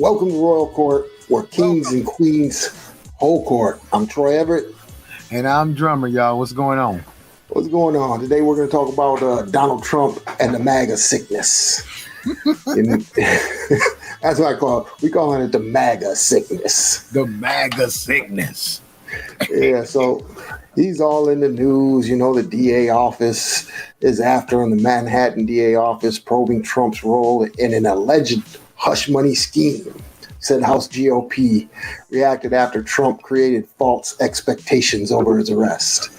Welcome to Royal Court, where kings and queens hold court. I'm Troy Everett. And I'm Drummer, y'all. What's going on? What's going on? Today we're going to talk about Donald Trump and the MAGA sickness. That's what I call it. We call it the MAGA sickness. The MAGA sickness. Yeah, so he's all in the news. You know, the DA office is after him, the Manhattan DA office, probing Trump's role in an alleged hush money scheme. Said House GOP reacted after Trump created false expectations over his arrest.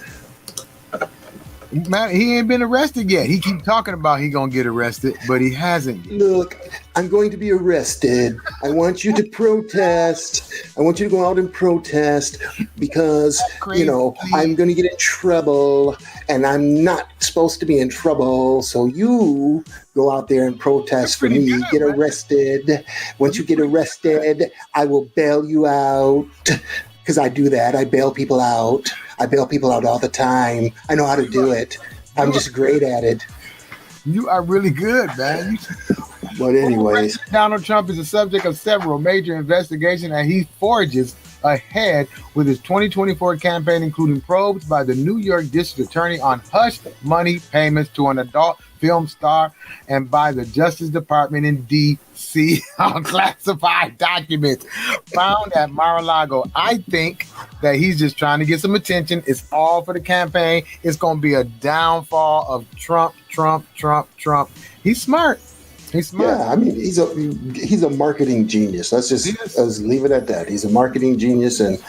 Man, he ain't been arrested yet. He keep talking about he gonna get arrested, but he hasn't yet. Look, I'm going to be arrested. I want you to protest. I want you to go out and protest because, I'm going to get in trouble and I'm not supposed to be in trouble. So you go out there and protest for me. Get arrested. Once you get arrested, I will bail you out. Because I do that. I bail people out. I bail people out all the time. I know how to do it. I'm just great at it. You are really good, man. But anyways. Donald Trump is the subject of several major investigations and he forges ahead with his 2024 campaign, including probes by the New York District Attorney on hush money payments to an adult film star and by the Justice Department in D.C. on classified documents found at Mar-a-Lago. I think that he's just trying to get some attention. It's all for the campaign. It's going to be a downfall of Trump. He's smart. Yeah, I mean, he's a marketing genius. Let's leave it at that. He's a marketing genius, and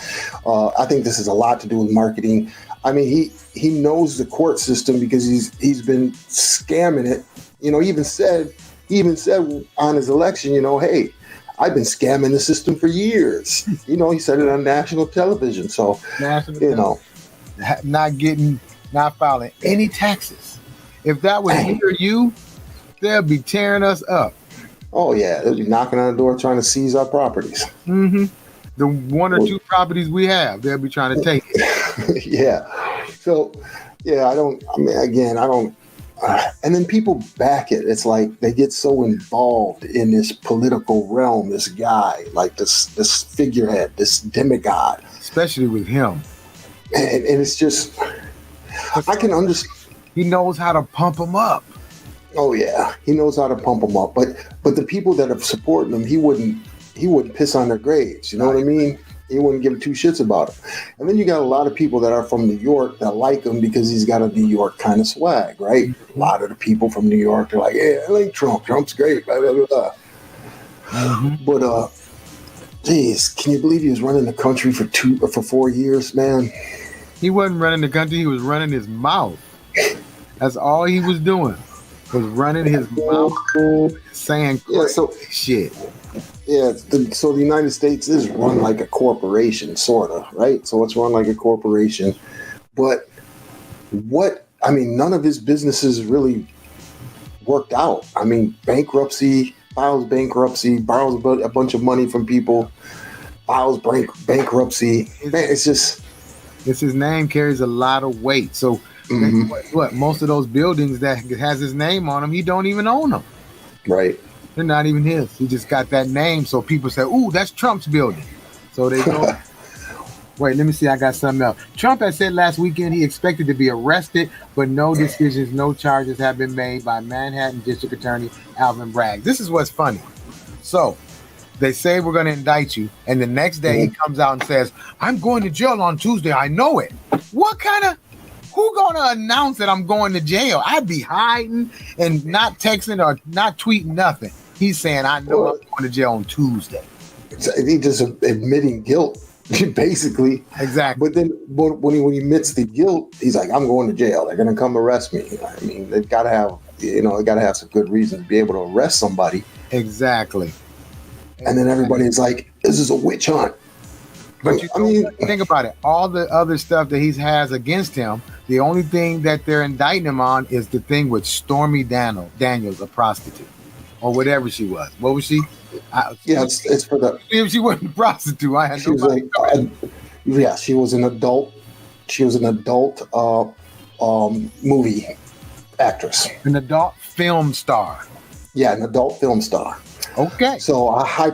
I think this has a lot to do with marketing. I mean, he knows the court system because he's been scamming it. You know, he even said on his election, hey, I've been scamming the system for years. He said it on national television. So, not filing any taxes. If that was me or you, they'll be tearing us up. Oh, yeah. They'll be knocking on the door trying to seize our properties. Mm-hmm. The one or two properties we have, they'll be trying to take it. Yeah. So, yeah, I don't. And then people back it. It's like they get so involved in this political realm, this guy, like this figurehead, this demigod. Especially with him. And it's just, I can understand. He knows how to pump them up. Oh yeah, he knows how to pump them up. But the people that are supporting him, he wouldn't piss on their graves. You know what I mean? He wouldn't give two shits about him. And then you got a lot of people that are from New York that like him because he's got a New York kind of swag, right? A lot of the people from New York are like, yeah, I like Trump. Trump's great. Blah, blah, blah, blah. Mm-hmm. But geez, can you believe he was running the country for 4 years, man? He wasn't running the country. He was running his mouth. That's all he was doing. Was running his mouth, saying shit. Yeah, so the United States is run like a corporation, sort of, right? So it's run like a corporation. But none of his businesses really worked out. I mean, files bankruptcy, borrows a bunch of money from people, files bankruptcy. Man, it's his name carries a lot of weight. So what most of those buildings that has his name on them, he don't even own them. Right. They're not even his. He just got that name. So people say, ooh, that's Trump's building. So they go, wait, let me see. I got something else. Trump had said last weekend he expected to be arrested, but no decisions, no charges have been made by Manhattan District Attorney Alvin Bragg. This is what's funny. So they say we're going to indict you. And the next day he comes out and says, I'm going to jail on Tuesday. I know it. Who gonna announce that I'm going to jail? I'd be hiding and not texting or not tweeting nothing. He's saying, I know I'm going to jail on Tuesday. He just admitting guilt, basically. Exactly. But then when he admits the guilt, he's like, I'm going to jail. They're going to come arrest me. I mean, they've got to have some good reason to be able to arrest somebody. Exactly. And then everybody's like, this is a witch hunt. But think about it. All the other stuff that he has against him, the only thing that they're indicting him on is the thing with Stormy Daniels, a prostitute, or whatever she was. What was she? It's for the. If she wasn't a prostitute, I had no idea. She was an adult. She was an adult movie actress. An adult film star. Yeah, an adult film star. Okay. So a high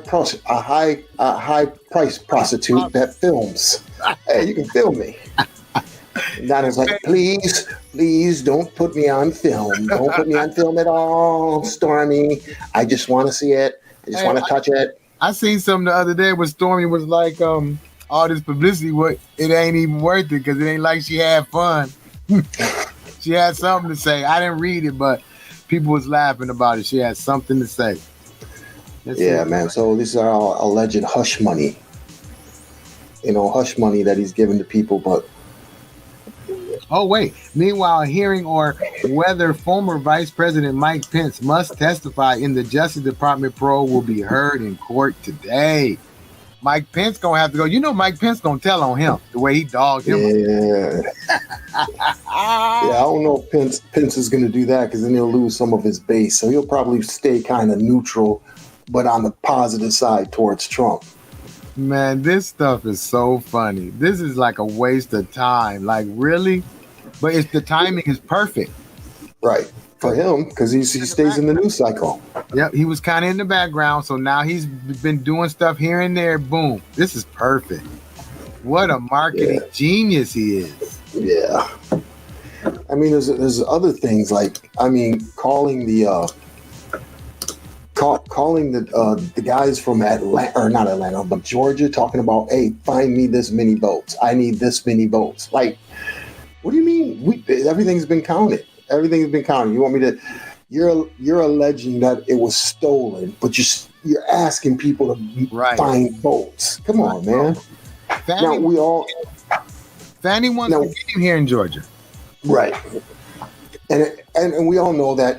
price prostitute that films. Hey, you can film me. And Donna's like, please don't put me on film. Don't put me on film at all, Stormy. I just want to see it. I just want to touch it. I seen something the other day where Stormy was like, all this publicity, it ain't even worth it because it ain't like she had fun. She had something to say. I didn't read it, but people was laughing about it. She had something to say. Yeah, man. So these are all alleged hush money. Hush money that he's given to people, but. Oh, wait. Meanwhile, a hearing or whether former Vice President Mike Pence must testify in the Justice Department probe will be heard in court today. Mike Pence gonna have to go. Mike Pence gonna tell on him the way he dogged him. Yeah. I don't know if Pence is gonna do that because then he'll lose some of his base. So he'll probably stay kind of neutral, but on the positive side towards Trump. Man, this stuff is so funny. This is like a waste of time. Like, really? But the timing is perfect. Right. For him, because he stays in the news cycle. Yep, he was kind of in the background, so now he's been doing stuff here and there. Boom. This is perfect. What a marketing genius he is. Yeah. I mean, there's other things like, calling the guys from Atlanta, or not Atlanta, but Georgia, talking about, hey, find me this many votes. I need this many votes. Like, what do you mean? Everything's been counted. Everything's been counted. You want me to? You're alleging that it was stolen, but you're asking people to find votes. Come on, man. Fannie wants to get him here in Georgia, right? And we all know that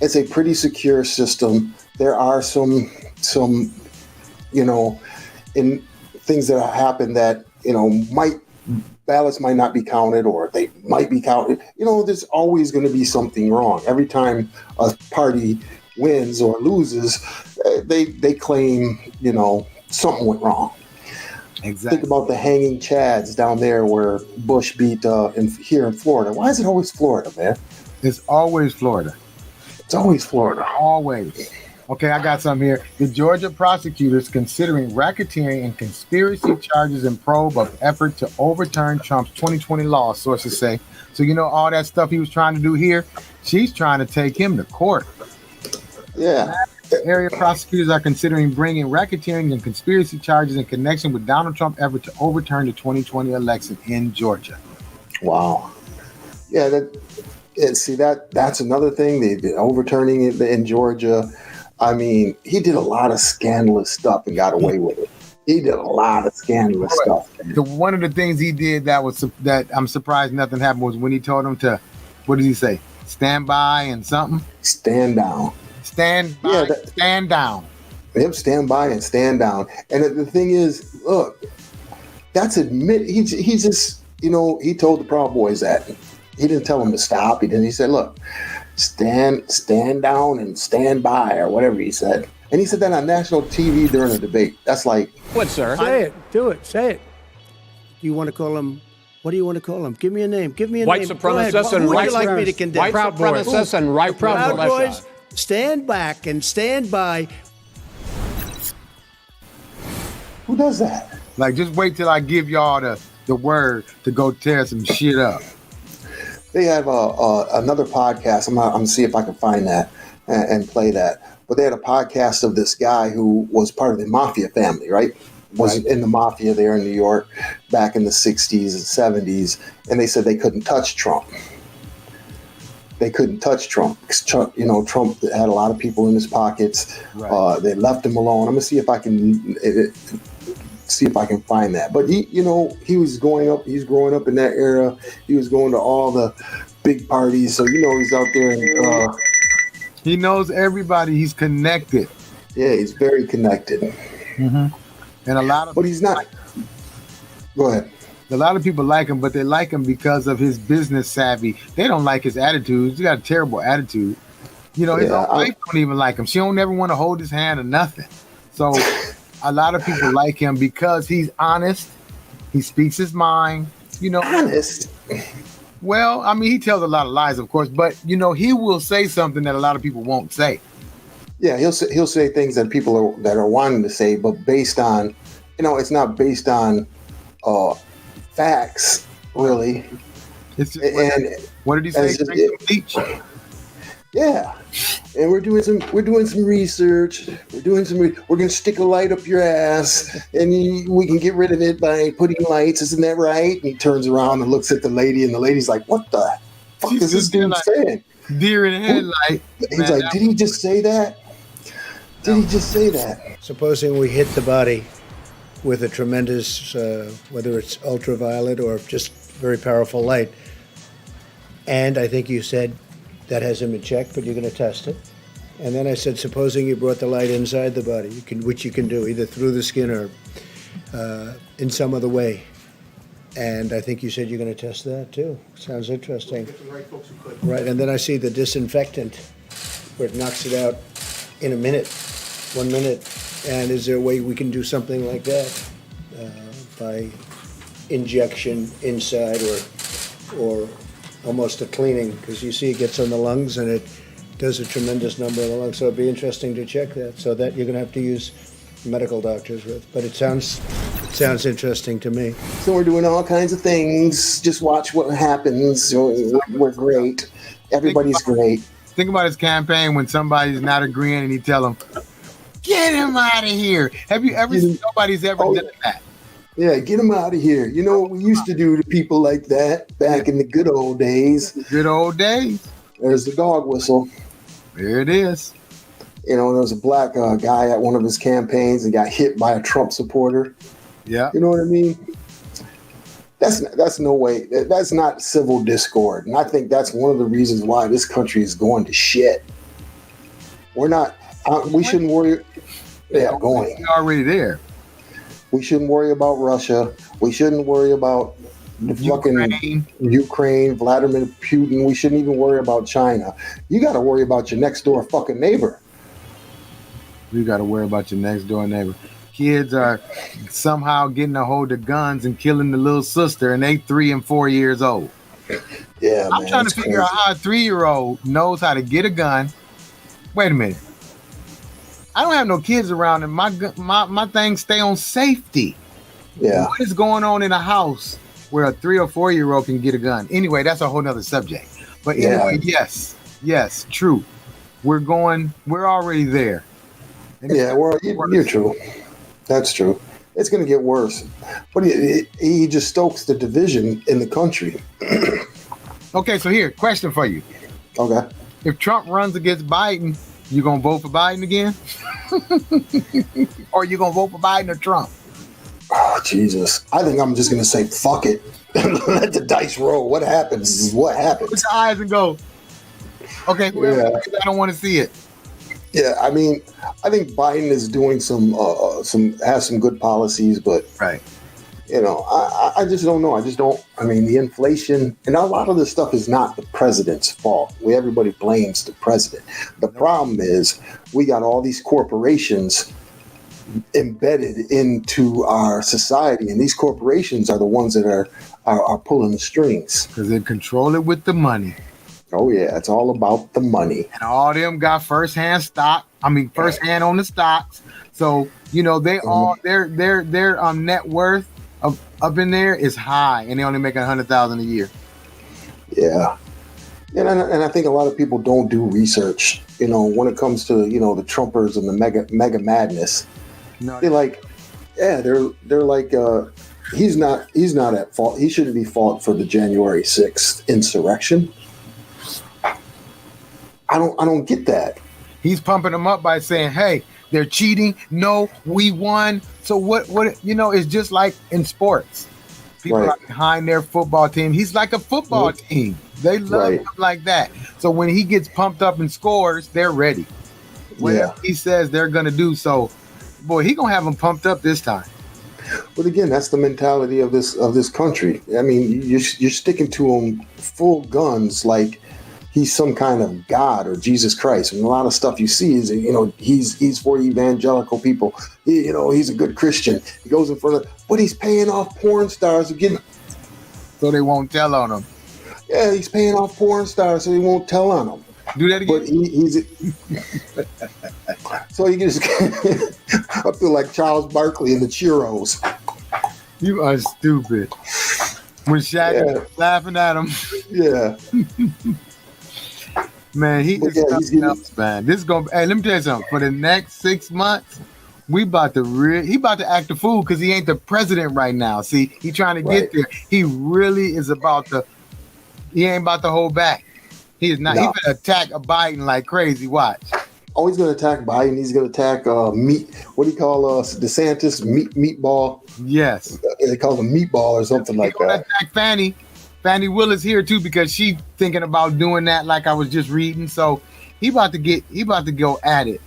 it's a pretty secure system. There are some in things that happen that ballots might not be counted, or they might be counted. There's always going to be something wrong. Every time a party wins or loses, they claim, something went wrong. Exactly. Think about the hanging chads down there where Bush beat here in Florida. Why is it always Florida, man? It's always Florida. It's always Florida. Always. Okay, I got some here. The Georgia prosecutors considering racketeering and conspiracy charges in probe of effort to overturn Trump's 2020 law, sources say. So, all that stuff he was trying to do here, she's trying to take him to court. Yeah. Area prosecutors are considering bringing racketeering and conspiracy charges in connection with Donald Trump's effort to overturn the 2020 election in Georgia. Wow. Yeah, that's another thing. They've been overturning it in Georgia. He did a lot of scandalous stuff and got away with it. He did a lot of scandalous stuff. One of the things he did that I'm surprised nothing happened was when he told him to, what did he say? Stand by and something? Stand down. Stand by, stand down. Yep, stand by and stand down. And the thing is, look, that's he just, he told the Proud Boys that. He didn't tell them to stop. He said, look, stand down and stand by, or whatever he said. And he said that on national TV during a debate. That's like, what, sir? Say it. Do it. Say it. Do you want to call him? What do you want to call him? Give me a name. Give me a white name. Supremacists and Who would white you like me to condemn? White supremacists and right Proud militia. Boys, stand back and stand by. Who does that? Like, just wait till I give y'all the word to go tear some shit up. They have another podcast. I'm gonna see if I can find that and play that. But they had a podcast of this guy who was part of the mafia family, right? Was in the mafia there in New York back in the 60s and 70s. And they said they couldn't touch Trump. They couldn't touch Trump. Trump had a lot of people in his pockets. Right. They left him alone. I'm gonna see if I can find that. But he was growing up in that era. He was going to all the big parties. So he's out there and he knows everybody. He's connected. Yeah, he's very connected. Mm-hmm. And but he's not. Go ahead. A lot of people like him, but they like him because of his business savvy. They don't like his attitude. He's got a terrible attitude. His own wife don't even like him. She don't ever want to hold his hand or nothing. So a lot of people like him because he's honest. He speaks his mind. Honest. Well, he tells a lot of lies, of course, but he will say something that a lot of people won't say. Yeah, he'll say things that people that are wanting to say, but based on, it's not based on facts really. It's just, And what did he say? Drink some bleach. Yeah, and we're doing some research. We're gonna stick a light up your ass, and we can get rid of it by putting lights. Isn't that right? And he turns around and looks at the lady, and the lady's like, "What the fuck is this dude saying?" Deer in the headlight. He's like, "Did he just say that? Did he just say that?" Supposing we hit the body with a tremendous, whether it's ultraviolet or just very powerful light, and I think you said that hasn't been checked, but you're going to test it. And then I said, supposing you brought the light inside the body, which you can do either through the skin or in some other way. And I think you said you're going to test that too. Sounds interesting. Right, and then I see the disinfectant, where it knocks it out in a minute, 1 minute. And is there a way we can do something like that by injection inside or almost a cleaning? Because you see it gets on the lungs and it does a tremendous number of the lungs. So it'd be interesting to check that. So that you're going to have to use medical doctors with. But it sounds interesting to me. So we're doing all kinds of things. Just watch what happens. We're great. Everybody's great. Think about his campaign when somebody's not agreeing and he tell them, "Get him out of here." Have you ever seen nobody's ever done that? Yeah, get him out of here. You know what we used to do to people like that back in the good old days? Good old days. There's the dog whistle. There it is. There was a black guy at one of his campaigns and got hit by a Trump supporter. Yeah. You know what I mean? That's no way. That's not civil discord. And I think that's one of the reasons why this country is going to shit. We're not, we shouldn't worry. Yeah, going. We're already there. We shouldn't worry about Russia. We shouldn't worry about the fucking Ukraine, Vladimir Putin. We shouldn't even worry about China. You got to worry about your next door fucking neighbor. You got to worry about your next door neighbor. Kids are somehow getting a hold of guns and killing the little sister, and they 3 and 4 years old. Yeah, I'm trying to figure out how a 3-year-old knows how to get a gun. Wait a minute. I don't have no kids around, and my things stay on safety. Yeah. What is going on in a house where a 3 or 4 year old can get a gun? Anyway, that's a whole nother subject. But anyway, yes, true. We're already there. Yeah, you're true. That's true. It's going to get worse. But he just stokes the division in the country. Okay, so here, question for you. Okay. If Trump runs against Biden, you gonna vote for Biden again? Or you gonna vote for Biden or Trump? Oh, Jesus. I think I'm just going to say, fuck it. Let the dice roll. What happens is what happens. Put your eyes and go, okay, whoever, I don't want to see it. Yeah, I mean, I think Biden is doing has some good policies, but right. I just don't know. I mean, the inflation and a lot of this stuff is not the president's fault. Everybody blames the president. The problem is we got all these corporations embedded into our society, and these corporations are the ones that are pulling the strings. Because they control it with the money. Oh yeah, it's all about the money. And all them got first-hand on the stocks. So, they all their net worth up in there is high, and they only make $100,000 a year. Yeah. And I think a lot of people don't do research, when it comes to, the Trumpers and the mega madness. No, they're like, he's not at fault. He shouldn't be fault for the January 6th insurrection. I don't get that. He's pumping them up by saying, hey, they're cheating. No, we won. So what, it's just like in sports. People are behind their football team. He's like a football team. They love him like that. So when he gets pumped up and scores, they're ready. Whatever he says they're going to do. So, boy, he going to have them pumped up this time. But again, that's the mentality of this country. I mean, you're sticking to him full guns like he's some kind of God or Jesus Christ. And a lot of stuff you see is, he's for evangelical people. He's a good Christian. He goes in front of, but he's paying off porn stars again. So they won't tell on him. Yeah, he's paying off porn stars so he won't tell on them. Do that again. But he's so he just I feel like Charles Barkley in the Cheeros. You are stupid. When Shaq was laughing at him. Yeah. Man, he is something else, man. This is gonna. Hey, let me tell you something. For the next 6 months, he about to act a fool because he ain't the president right now. See, he trying to get there. He really is about to. He ain't about to hold back. He is not. No. He's gonna attack Biden like crazy. Watch. Oh, he's gonna attack Biden. He's gonna attack meat. What do you call DeSantis? Meatball. Yes. They call him meatball or something like that. Attack Fannie. Fannie Willis here too because she thinking about doing that like I was just reading. So he about to go at it.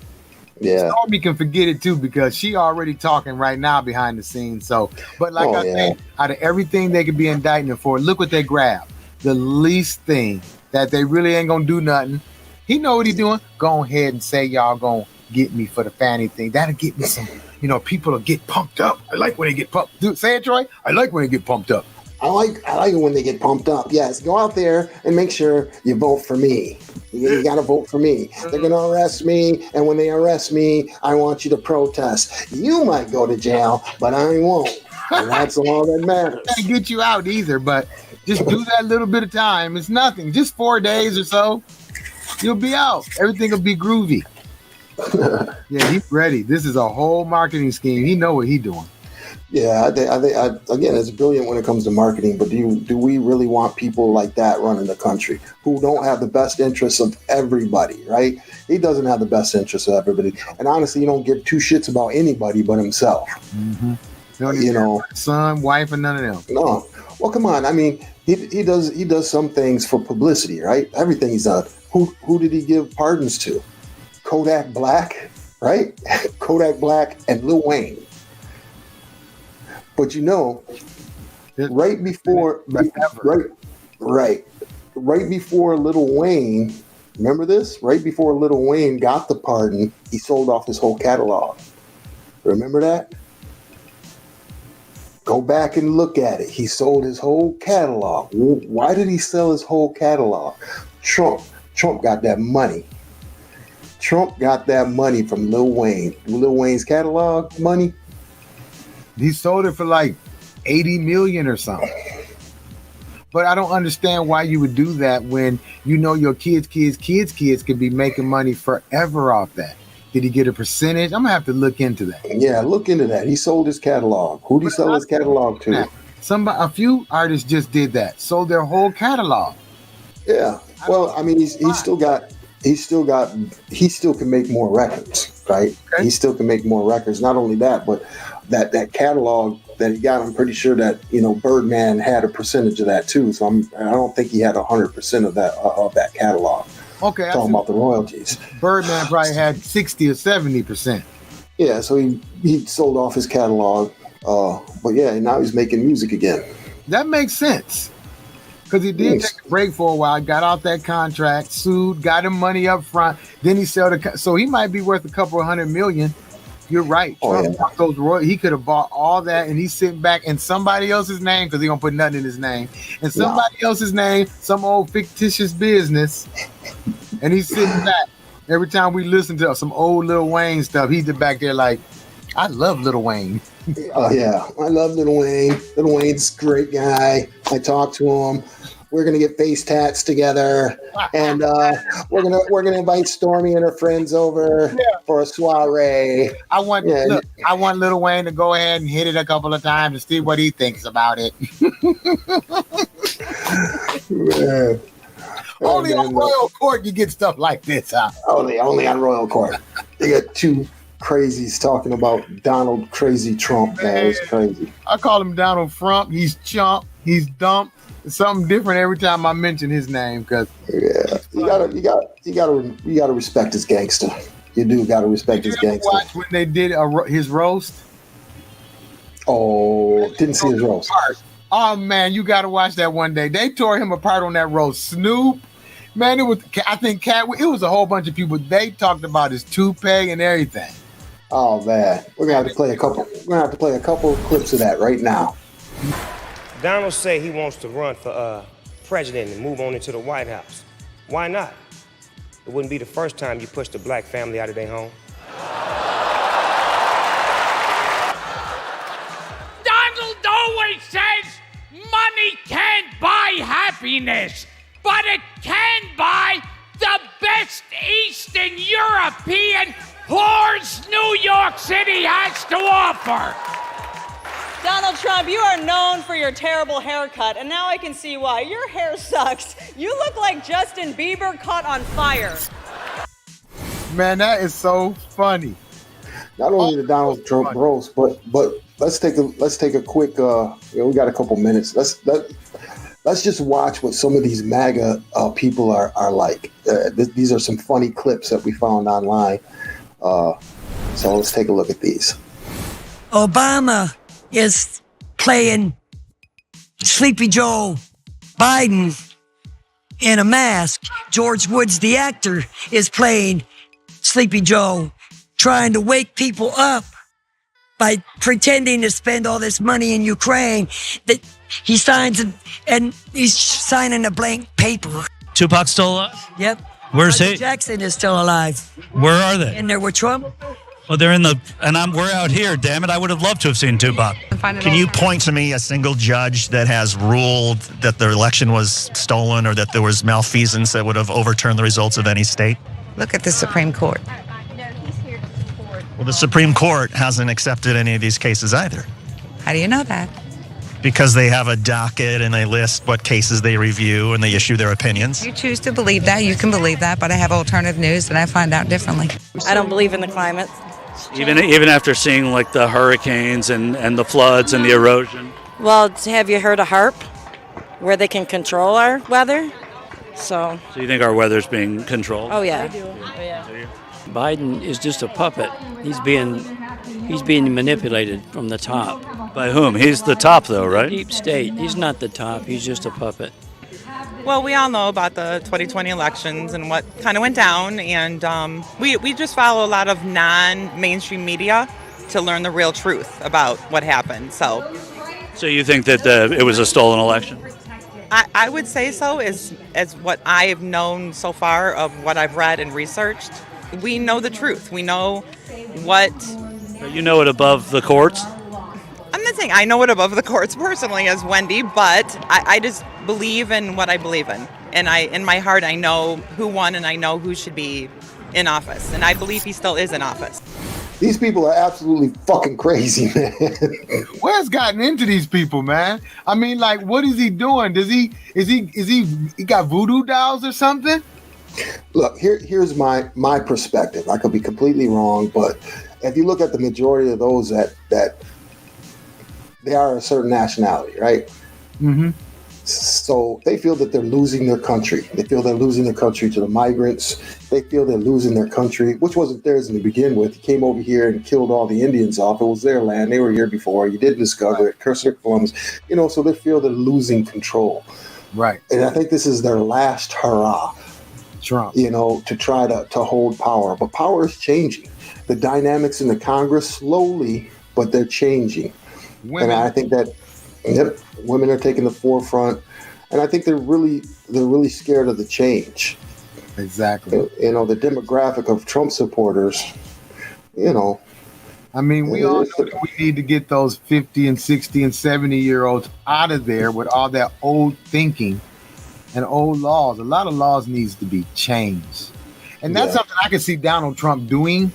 Yeah. Stormy can forget it too because she already talking right now behind the scenes. So, but like I said, out of everything they could be indicting her for, look what they grabbed. The least thing that they really ain't gonna do nothing. He know what he doing. Go ahead and say y'all gonna get me for the Fannie thing. That'll get me some. People will get pumped up. I like when they get pumped. Dude, say it, Troy. I like when they get pumped up. I like it when they get pumped up. Yes, go out there and make sure you vote for me. You got to vote for me. They're going to arrest me, and when they arrest me, I want you to protest. You might go to jail, but I won't. And that's all that matters. I can't get you out either, but just do that little bit of time. It's nothing. Just 4 days or so, you'll be out. Everything will be groovy. Yeah, he's ready. This is a whole marketing scheme. He know what he's doing. Yeah, I think again, it's brilliant when it comes to marketing. But do we really want people like that running the country who don't have the best interests of everybody? Right? He doesn't have the best interests of everybody, and honestly, he don't give two shits about anybody but himself. Mm-hmm. Son, wife, and none of them. No. Well, come on. I mean, he does some things for publicity, right? Everything he's done. Who did he give pardons to? Kodak Black, right? Kodak Black and Lil Wayne. But right before Lil Wayne, remember this? Right before Lil Wayne got the pardon, he sold off his whole catalog. Remember that? Go back and look at it. He sold his whole catalog. Why did he sell his whole catalog? Trump got that money. Trump got that money from Lil Wayne. Lil Wayne's catalog money. He sold it for like 80 million or something. But I don't understand why you would do that when your kids could be making money forever off that. Did he get a percentage? I'm gonna have to look into that. Yeah, look into that. He sold his catalog. Who did he sell his catalog to? A few artists just did that. Sold their whole catalog. Yeah. Well, I mean, he still can make more records, right? Okay. He still can make more records. Not only that, but that catalog that he got, I'm pretty sure that Birdman had a percentage of that too. So I don't think he had 100% of that catalog. Okay, talking about the royalties. Birdman probably had 60 or 70%. Yeah, so he sold off his catalog, but yeah, now he's making music again. That makes sense. Because he did take a break for a while, got out that contract, sued, got him money up front, then he sold so he might be worth a couple of $100 million. You're right. Trump bought those he could have bought all that, and he's sitting back in somebody else's name because he don't put nothing in his name. And somebody else's name, some old fictitious business, and he's sitting back. Every time we listen to some old Lil Wayne stuff, he's back there like, I love Lil Wayne. Oh yeah, I love Lil Wayne. Lil Wayne's a great guy. I talk to him. We're gonna get face tats together, and we're gonna invite Stormy and her friends over for a soiree. I want Lil Wayne to go ahead and hit it a couple of times and see what he thinks about it. Only on Royal Court you get stuff like this, huh? Only on Royal Court. You got two crazies talking about Donald Crazy Trump. Man, it's crazy. I call him Donald Trump. He's chump. He's dump. Something different every time I mention his name, because you gotta respect his gangster. You do gotta respect his gangster. Watch when they did his roast. Oh, didn't see his roast. Oh man, you gotta watch that one day. They tore him apart on that roast. Snoop, man, it was it was a whole bunch of people. They talked about his toupee and everything. Oh man, we're gonna have to play a couple. We're gonna have to play a couple of clips of that right now. Donald say he wants to run for president and move on into the White House. Why not? it wouldn't be the first time you pushed a black family out of their home. Donald always says money can't buy happiness, but it can buy the best Eastern European whores New York City has to offer. Donald Trump, you are known for your terrible haircut, and now I can see why. Your hair sucks. You look like Justin Bieber caught on fire. Man, that is so funny. Not only the Donald Trump roast, but let's take a quick. We got a couple minutes. Let's just watch what some of these MAGA people are like. These are some funny clips that we found online. So let's take a look at these. Obama is playing Sleepy Joe Biden in a mask. George Woods, the actor, is playing Sleepy Joe, trying to wake people up by pretending to spend all this money in Ukraine that he signs and he's signing a blank paper. Tupac's still alive? Yep. Where's Michael he? Jackson is still alive. Where are they? In there with Trump. Well, they're in the, and we're out here, damn it. I would have loved to have seen Tupac. Can you point to me a single judge that has ruled that the election was stolen or that there was malfeasance that would have overturned the results of any state? Look at the Supreme Court. Well, the Supreme Court hasn't accepted any of these cases either. How do you know that? Because they have a docket and they list what cases they review and they issue their opinions. You choose to believe that, you can believe that, but I have alternative news and I find out differently. I don't believe in the climate. Even after seeing like the hurricanes and the floods and the erosion. Well, have you heard of HARP, where they can control our weather? So you think our weather's being controlled? Oh yeah. Biden is just a puppet. He's being manipulated from the top. By whom? He's the top, though, right? Deep state. He's not the top. He's just a puppet. Well, we all know about the 2020 elections and what kind of went down, and we just follow a lot of non-mainstream media to learn the real truth about what happened. So you think that it was a stolen election? I would say so, as what I've known so far of what I've read and researched. We know the truth. We know what... You know it above the courts? I'm not saying I know it above the courts personally as Wendy, but I just believe in what I believe in. And in my heart, I know who won and I know who should be in office. And I believe he still is in office. These people are absolutely fucking crazy, man. What's gotten into these people, man? I mean, like, what is he doing? He got voodoo dolls or something? Look, here's my perspective. I could be completely wrong, but if you look at the majority of those that they are a certain nationality, right? Mm-hmm. So they feel that they're losing their country. They feel they're losing their country to the migrants. They feel they're losing their country, which wasn't theirs to begin with. He came over here and killed all the Indians off. It was their land. They were here before. You didn't discover it. Christopher Columbus. So they feel they're losing control. Right. And I think this is their last hurrah. Trump. To try to hold power. But power is changing. The dynamics in the Congress, slowly, but they're changing. Women. And I think that women are taking the forefront. And I think they're really scared of the change. Exactly. The demographic of Trump supporters, I mean, we all know that we need to get those 50 and 60 and 70-year-olds out of there with all that old thinking and old laws. A lot of laws needs to be changed. And that's something I can see Donald Trump doing,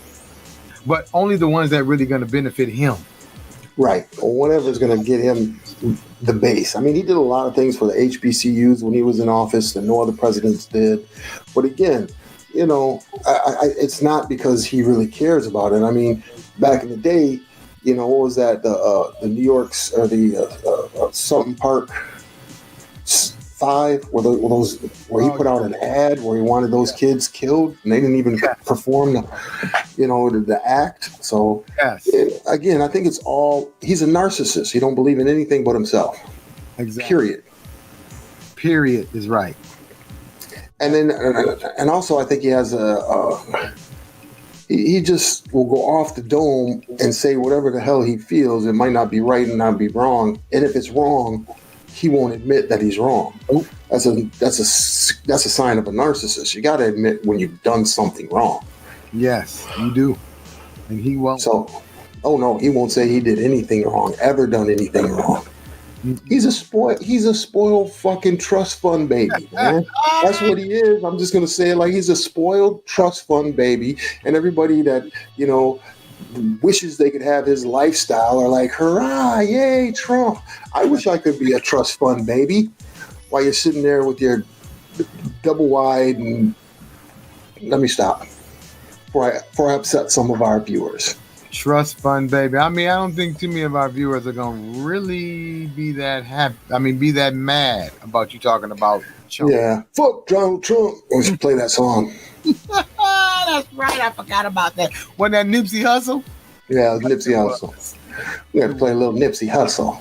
but only the ones that really going to benefit him. Right. Or whatever is going to get him the base. I mean, he did a lot of things for the HBCUs when he was in office that no other presidents did. But again, it's not because he really cares about it. I mean, back in the day, what was that? The New York's or the something Park 5, where he put out an ad where he wanted those kids killed, and they didn't even perform the act. So again, I think it's all, he's a narcissist. He don't believe in anything but himself. Exactly. Period is right. And then, and also, I think he has he just will go off the dome and say whatever the hell he feels. It might not be right and not be wrong. And if it's wrong, he won't admit that he's wrong. that's a sign of a narcissist. You got to admit when you've done something wrong. Yes, you do, and he won't. So, oh no, he won't say he did anything wrong, ever done anything wrong. He's a spoiled fucking trust fund baby, man. That's what he is. I'm just gonna say it like he's a spoiled trust fund baby, and everybody that wishes they could have his lifestyle are like, hurrah, yay, Trump. I wish I could be a trust fund baby while you're sitting there with your double wide and let me stop before I upset some of our viewers. Trust fund baby. I mean, I don't think too many of our viewers are gonna really be that happy. I mean, be that mad about you talking about Trump. Yeah, fuck Donald Trump. We should play that song. That's right. I forgot about that. Wasn't that Nipsey Hussle? Yeah, it was Nipsey Hussle. We had to play a little Nipsey Hussle.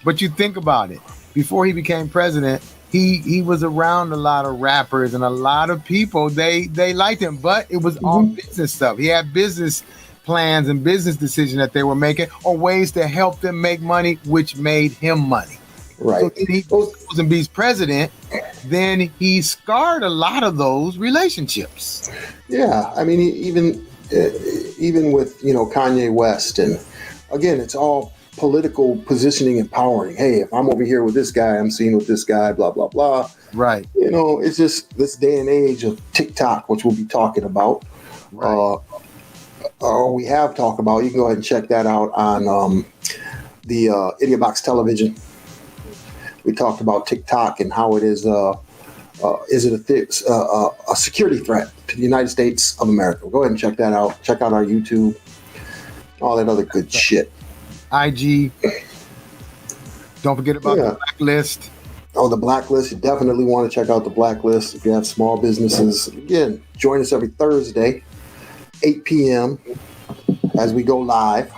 But you think about it. Before he became president, he was around a lot of rappers and a lot of people. They liked him, but it was all business stuff. He had business plans and business decisions that they were making, or ways to help them make money, which made him money. Right. So he goes and becomes president, then he scarred a lot of those relationships. Yeah, I mean, even with Kanye West, and again, it's all political positioning and powering. Hey, if I'm over here with this guy, I'm seen with this guy, blah blah blah. Right. It's just this day and age of TikTok, which we'll be talking about. Right. Or we have talked about. You can go ahead and check that out on the Idiotbox Television. We talked about TikTok and how it is. Is it a security threat to the United States of America? Go ahead and check that out. Check out our YouTube. All that other good shit. IG. Don't forget about the Blacklist. Oh, the Blacklist. You definitely want to check out the Blacklist if you have small businesses. Again, join us every Thursday, 8 p.m. as we go live.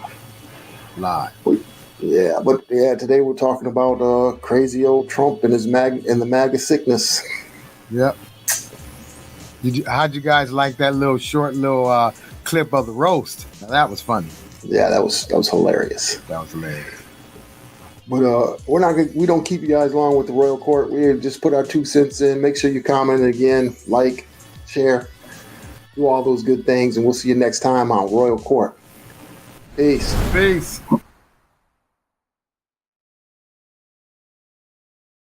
Today we're talking about crazy old Trump and the MAGA sickness. Yep. How'd you guys like that little short clip of the roast? Now, that was funny. Yeah, that was hilarious. That was hilarious. But we don't keep you guys long with the royal court. We just put our 2 cents in. Make sure you comment again, like, share, do all those good things, and we'll see you next time on Royal Court. Peace. Peace.